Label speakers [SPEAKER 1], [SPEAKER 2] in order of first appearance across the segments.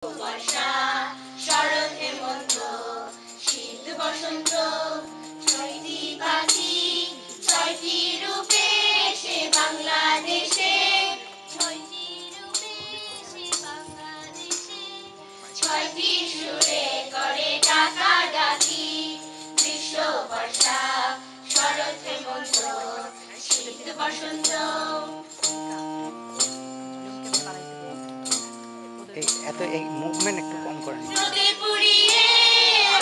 [SPEAKER 1] বর্ষা, শরৎ, হেমন্ত, শীত, বসন্ত, ছয়টি পাখি, ছয়টি রূপে এসে বাংলাদেশে, ছয়টি রূপে এসে বাংলাদেশে, ছয়টি সুরে করে ডাকাডাকি। গ্রীষ্ম, বর্ষা, শরৎ, হেমন্ত, শীত, বসন্ত।
[SPEAKER 2] এত এই মুভমেন্ট একটু কম করেন।
[SPEAKER 1] নদী পুড়িয়ে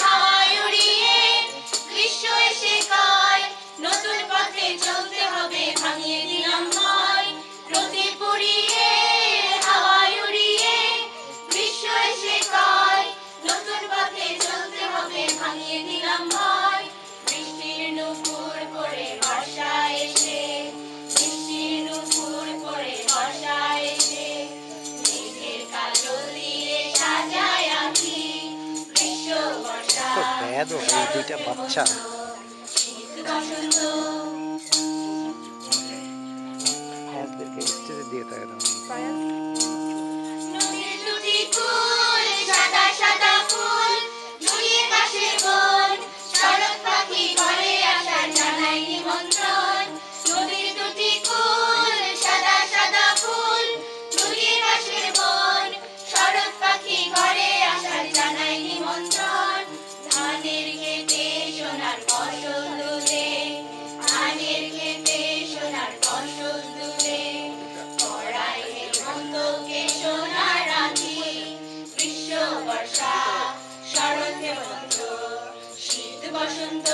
[SPEAKER 1] হাওয়ায় উড়িয়ে গ্রীষ্ম এসে কয় নতুন পথে চলতে হবে, ভাঙিয়ে দিলাম ভয়। নদী পুড়িয়ে হাওয়ায় উড়িয়ে গ্রীষ্ম এসে কয় নতুন পথে চলতে হবে, ভাঙিয়ে দিলাম ভয়। বৃষ্টির নুপুর পড়ে বর্ষা এসে, বৃষ্টির নুপুর পড়ে বর্ষা এসে, মেঘের কাজল দিয়ে সাজায় আঁকি। গ্রীষ্ম, বর্ষা,
[SPEAKER 2] বেদ এই দুইটা বাচ্চা
[SPEAKER 1] শীত, বসন্ত।
[SPEAKER 2] হায়াতদেরকে স্টেজে দিয়ে থাকে
[SPEAKER 1] নদীর দুটি কুল, সাদা সাদা ফুল, ঝুলিয়ে কাশের বন, শরৎ পাখি ঘরে আসার জানাই নিমন্ত্রণ। নদীর দুটি কুল, সাদা সাদা ফুল, ঝুলিয়ে কাশের বন, শরৎ পাখি ঘরে আসার জানাই নিমন্ত্রণ। ধানের খেতে সোনার ফসল তুলে, ধানের খেতে সোনার ফসল তুলে, পড়ায় হেমন্তকে সোনার রাখি। গ্রীষ্ম, বর্ষা, শরৎ, হেমন্ত, শীত, বসন্ত।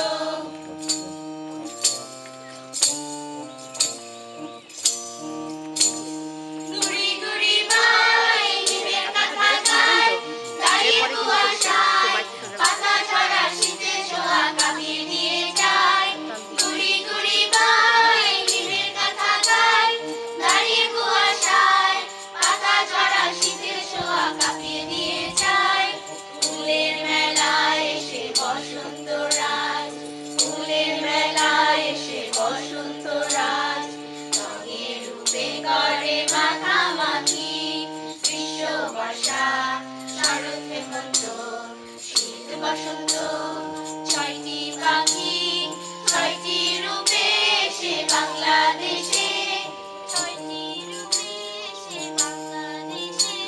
[SPEAKER 1] গুড়ি গুড়ি বাই হিমের কথা গায়, দাঁড়িয়ে কুয়াশায় পাতা ঝরা শীতের ছোঁয়া কাঁপিয়ে দিয়ে যায়। গুড়ি গুড়ি বাই হিমের কথা গায়, দাঁড়িয়ে কুয়াশায় পাতা ঝরা শীতের ছোঁয়া কাঁপিয়ে দিয়ে যায়। ফুলের মেলায় এসে বসন্ত রাজ, ফুলের মেলায় এসে বসন্ত রাজ, রঙে রূপে করে মাখামাখি। গ্রীষ্ম, বর্ষা, শরৎ, হেমন্ত, শীত, বসন্ত। ছয়টি পাখি, ছয়টি রূপে এসে বাংলাদেশে, ছয়টি রূপে এসে বাংলাদেশে,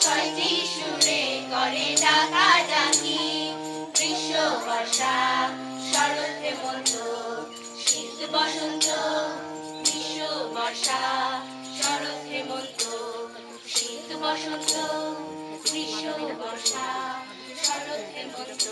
[SPEAKER 1] ছয়টি সুরে করে ডাকাডাকি। গ্রীষ্ম, বর্ষা, শরৎ, হেমন্ত, শীত, বসন্ত। গ্রীষ্ম, বর্ষা, শরৎ, হেমন্ত, শীত, বসন্ত। গ্রীষ্ম, বর্ষা, শরৎ, হেমন্ত।